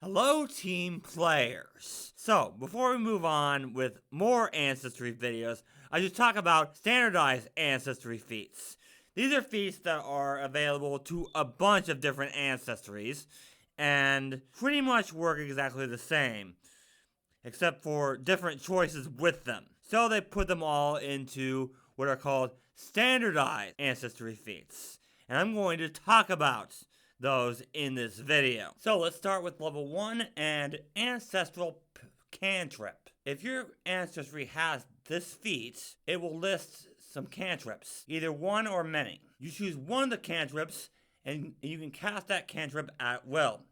Hello, team players. So, before we move on with more Ancestry videos, I should talk about standardized Ancestry feats. These are feats that are available to a bunch of different ancestries and pretty much work exactly the same, except for different choices with them. So they put them all into what are called standardized Ancestry feats. And I'm going to talk about those in this video. So let's start with level 1 and Ancestral Cantrip. If your ancestry has this feat, it will list some cantrips, either one or many. You choose one of the cantrips and you can cast that cantrip at will.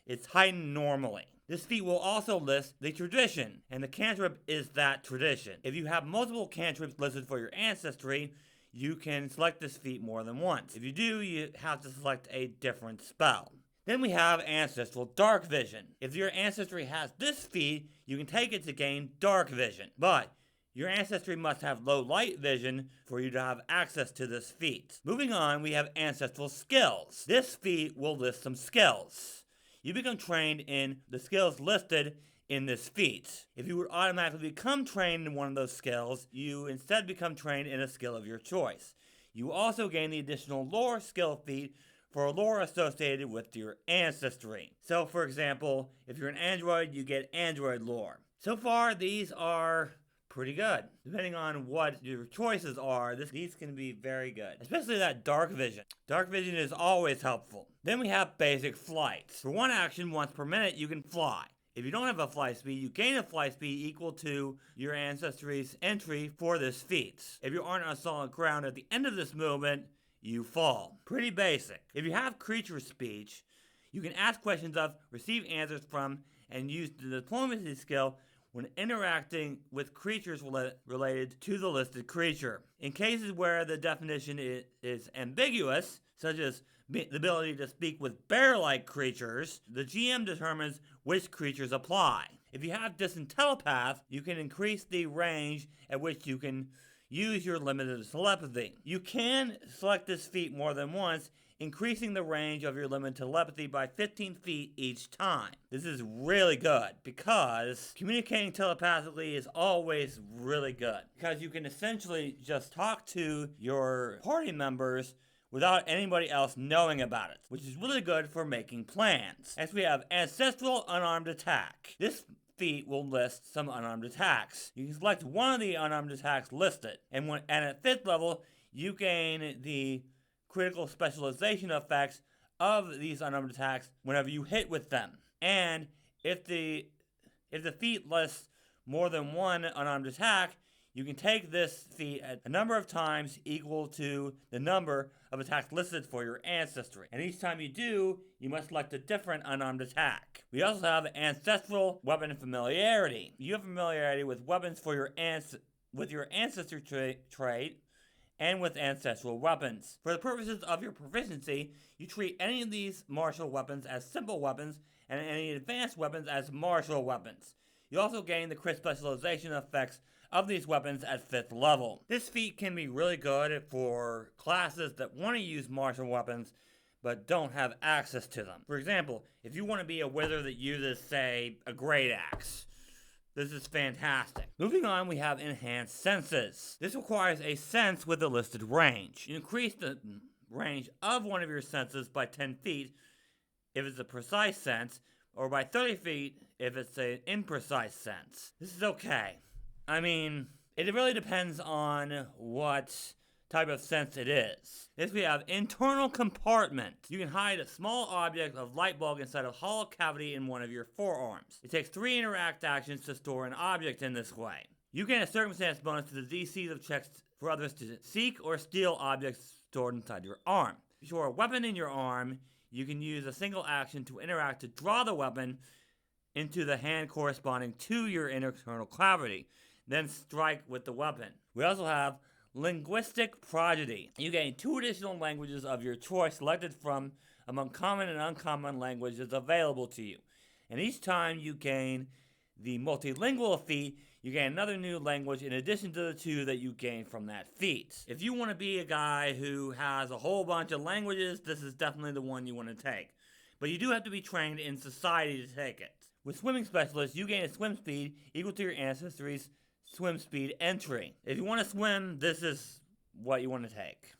It's heightened normally. This feat will also list the tradition, and the cantrip is that tradition. If you have multiple cantrips listed for your ancestry, you can select this feat more than once. If you do, you have to select a different spell. Then we have Ancestral Dark Vision. If your ancestry has this feat, you can take it to gain Dark Vision. But your ancestry must have low light vision for you to have access to this feat. Moving on, we have Ancestral Skills. This feat will list some skills. You become trained in the skills listed in this feat. If you would automatically become trained in one of those skills, you instead become trained in a skill of your choice. You also gain the additional lore skill feat for lore associated with your ancestry. So for example, if you're an android, you get android lore. So far, these are pretty good. Depending on what your choices are, these can be very good. Especially that dark vision. Dark vision is always helpful. Then we have basic flight. For one action once per minute, you can fly. If you don't have a flight speed, you gain a flight speed equal to your ancestry's entry for this feat. If you aren't on solid ground at the end of this movement, you fall. Pretty basic. If you have creature speech, you can ask questions of, receive answers from, and use the diplomacy skill when interacting with creatures related to the listed creature. In cases where the definition is ambiguous, such as the ability to speak with bear-like creatures, the GM determines which creatures apply. If you have Distant Telepath, you can increase the range at which you can use your limited telepathy. You can select this feat more than once, increasing the range of your limited telepathy by 15 feet each time. This is really good because communicating telepathically is always really good, because you can essentially just talk to your party members without anybody else knowing about it, which is really good for making plans. Next we have Ancestral Unarmed Attack. This feat will list some unarmed attacks. You can select one of the unarmed attacks listed, and at 5th level, you gain the critical specialization effects of these unarmed attacks whenever you hit with them. And if the feat lists more than one unarmed attack, you can take this feat a number of times equal to the number of attacks listed for your ancestry. And each time you do, you must select a different unarmed attack. We also have Ancestral Weapon Familiarity. You have familiarity with weapons for your ancestry trait and with ancestral weapons. For the purposes of your proficiency, you treat any of these martial weapons as simple weapons and any advanced weapons as martial weapons. You also gain the crit specialization effects of these weapons at 5th level. This feat can be really good for classes that want to use martial weapons but don't have access to them. For example, if you want to be a wizard that uses, say, a great axe, this is fantastic. Moving on, we have Enhanced Senses. This requires a sense with a listed range. You increase the range of one of your senses by 10 feet if it's a precise sense, or by 30 feet if it's an imprecise sense. This is okay. I mean, it really depends on what type of sense it is. Next we have Internal Compartment. You can hide a small object of light bulb inside a hollow cavity in one of your forearms. It takes 3 interact actions to store an object in this way. You gain a circumstance bonus to the DCs of checks for others to seek or steal objects stored inside your arm. If you store a weapon in your arm, you can use a single action to interact to draw the weapon into the hand corresponding to your internal cavity, then strike with the weapon. We also have Linguistic Prodigy. You gain 2 additional languages of your choice selected from among common and uncommon languages available to you. And each time you gain the multilingual feat, you gain another new language in addition to the 2 that you gain from that feat. If you want to be a guy who has a whole bunch of languages, this is definitely the one you want to take. but you do have to be trained in society to take it. With Swimming Specialist, you gain a swim speed equal to your Ancestry's swim speed entry. If you want to swim, this is what you want to take.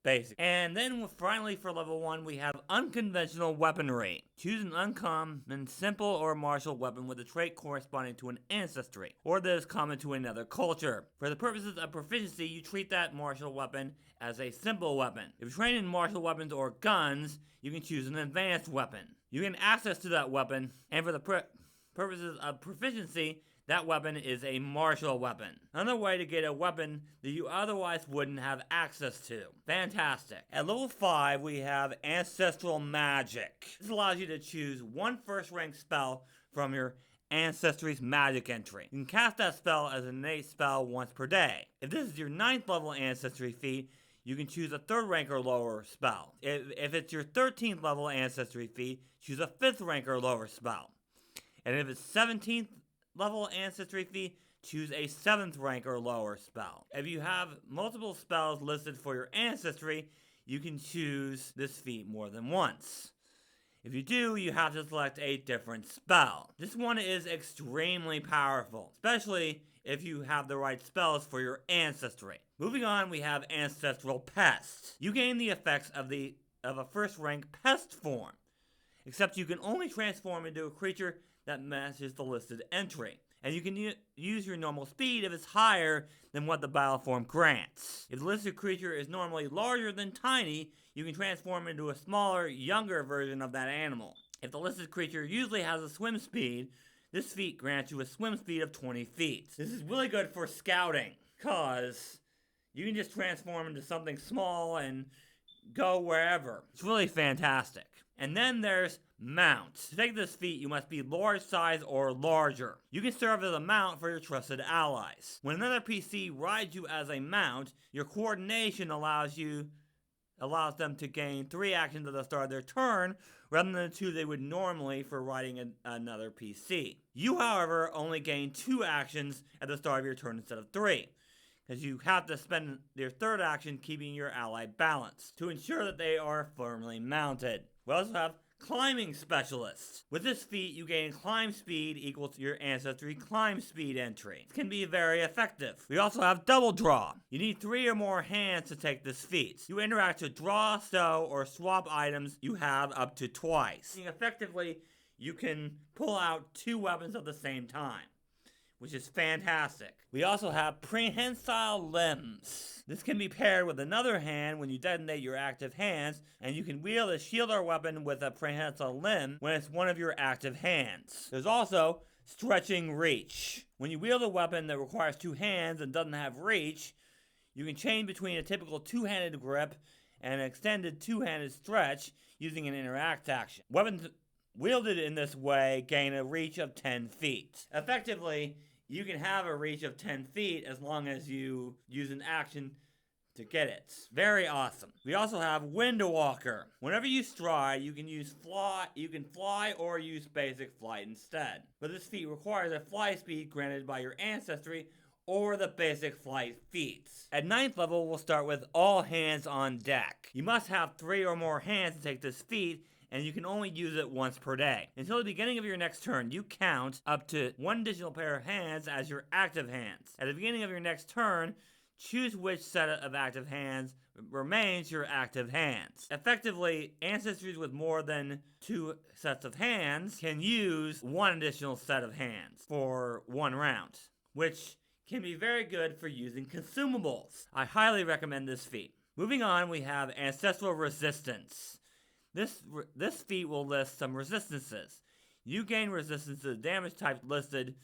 Basic. And then finally for level 1, we have Unconventional Weaponry. Choose an uncommon, simple, or martial weapon with a trait corresponding to an ancestry, or that is common to another culture. For the purposes of proficiency, you treat that martial weapon as a simple weapon. If you train in martial weapons or guns, you can choose an advanced weapon. You gain access to that weapon, and for the purposes of proficiency, that weapon is a martial weapon. Another way to get a weapon that you otherwise wouldn't have access to. Fantastic. At level 5, we have Ancestral Magic. This allows you to choose one first-rank spell from your Ancestry's magic entry. You can cast that spell as an innate spell once per day. If this is your 9th level Ancestry feat, you can choose a 3rd rank or lower spell. If it's your 13th level Ancestry feat, choose a 5th rank or lower spell. And if it's 17th level Ancestry feat, choose a 7th rank or lower spell. If you have multiple spells listed for your Ancestry, you can choose this feat more than once. If you do, you have to select a different spell. This one is extremely powerful, especially if you have the right spells for your Ancestry. Moving on, we have Ancestral Pest. You gain the effects of a 1st rank pest form, except you can only transform into a creature that matches the listed entry. And you can use your normal speed if it's higher than what the battle form grants. If the listed creature is normally larger than tiny, you can transform into a smaller, younger version of that animal. If the listed creature usually has a swim speed, this feat grants you a swim speed of 20 feet. This is really good for scouting, because you can just transform into something small and go wherever. It's really fantastic. And then there's Mount. To take this feat, you must be large size or larger. You can serve as a mount for your trusted allies. When another PC rides you as a mount, your coordination allows them to gain 3 actions at the start of their turn, rather than the 2 they would normally for riding another PC. You, however, only gain 2 actions at the start of your turn instead of 3, because you have to spend your 3rd action keeping your ally balanced to ensure that they are firmly mounted. We also have Climbing Specialist. With this feat, you gain climb speed equal to your Ancestry climb speed entry. It can be very effective. We also have Double Draw. You need 3 or more hands to take this feat. You interact to draw, stow, or swap items you have up to twice. Effectively, you can pull out 2 weapons at the same time, which is fantastic. We also have Prehensile Limbs. This can be paired with another hand when you detonate your active hands, and you can wield a shield or weapon with a prehensile limb when it's one of your active hands. There's also Stretching Reach. When you wield a weapon that requires 2 hands and doesn't have reach, you can change between a typical 2-handed grip and an extended 2-handed stretch using an interact action. Weapons wielded in this way gain a reach of 10 feet. Effectively, you can have a reach of 10 feet as long as you use an action to get it. Very awesome. We also have Windwalker. Whenever you stride, you can fly or use basic flight instead. But this feat requires a fly speed granted by your Ancestry or the basic flight feats. At 9th level, we'll start with All Hands on Deck. You must have 3 or more hands to take this feat, and you can only use it once per day. Until the beginning of your next turn, you count up to 1 additional pair of hands as your active hands. At the beginning of your next turn, choose which set of active hands remains your active hands. Effectively, Ancestries with more than 2 sets of hands can use 1 additional set of hands for 1 round, which can be very good for using consumables. I highly recommend this feat. Moving on, we have Ancestral Resistance. This feat will list some resistances. You gain resistance to the damage types listed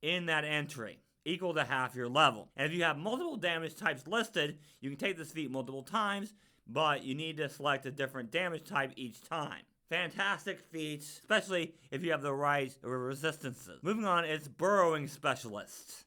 in that entry, equal to half your level. And if you have multiple damage types listed, you can take this feat multiple times, but you need to select a different damage type each time. Fantastic feat, especially if you have the right resistances. Moving on, it's Burrowing Specialist.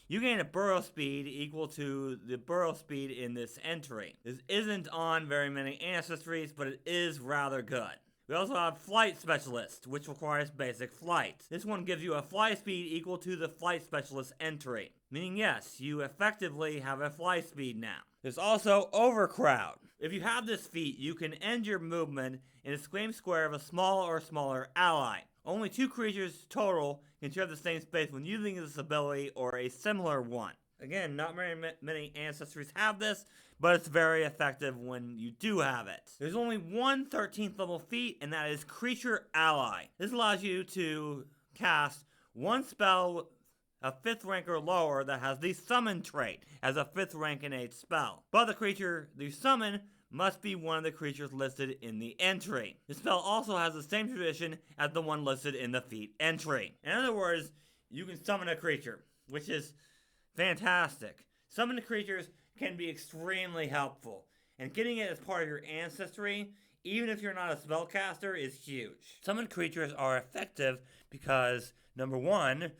You gain a burrow speed equal to the burrow speed in this entry. This isn't on very many Ancestries, but it is rather good. We also have Flight Specialist, which requires basic flight. This one gives you a fly speed equal to the Flight Specialist entry, meaning yes, you effectively have a fly speed now. There's also Overcrowd. If you have this feat, you can end your movement in a same square of a small or smaller ally. Only 2 creatures total can share the same space when using this ability or a similar one. Again, not many ancestries have this, but it's very effective when you do have it. There's only one 13th level feat, and that is Creature Ally. This allows you to cast one spell a 5th rank or lower that has the Summon trait as a 5th rank innate spell. But the creature you summon must be one of the creatures listed in the entry. The spell also has the same tradition as the one listed in the feat entry. In other words, you can summon a creature, which is fantastic. Summoned creatures can be extremely helpful, and getting it as part of your ancestry, even if you're not a spellcaster, is huge. Summoned creatures are effective because, number one,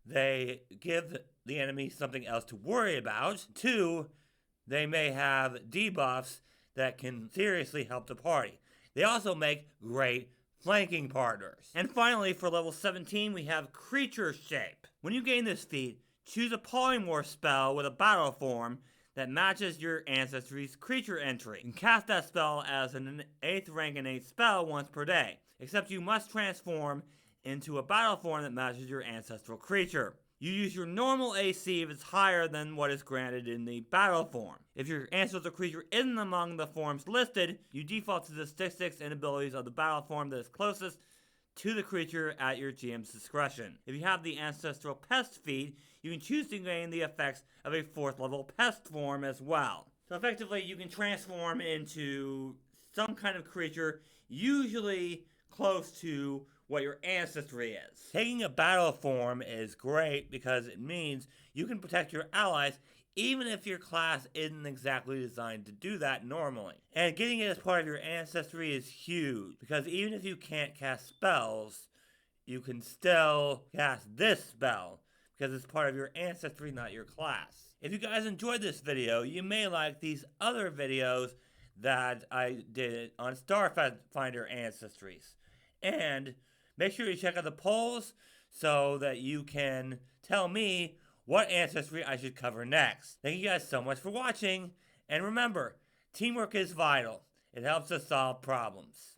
they give the enemy something else to worry about. 2, they may have debuffs that can seriously help the party. They also make great flanking partners. And finally, for level 17, we have Creature Shape. When you gain this feat, choose a polymorph spell with a battle form that matches your ancestry's creature entry. You can cast that spell as an 8th rank innate spell once per day, except you must transform into a battle form that matches your ancestral creature. You use your normal AC if it's higher than what is granted in the battle form. If your ancestral creature isn't among the forms listed, you default to the statistics and abilities of the battle form that is closest to the creature at your GM's discretion. If you have the Ancestral Pest feat, you can choose to gain the effects of a 4th level pest form as well. So effectively, you can transform into some kind of creature, usually close to what your ancestry is. Taking a battle form is great because it means you can protect your allies even if your class isn't exactly designed to do that normally. And getting it as part of your ancestry is huge, because even if you can't cast spells, you can still cast this spell, because it's part of your ancestry, not your class. If you guys enjoyed this video, you may like these other videos that I did on Starfinder Ancestries. And make sure you check out the polls so that you can tell me what ancestry I should cover next. Thank you guys so much for watching, and remember, teamwork is vital. It helps us solve problems.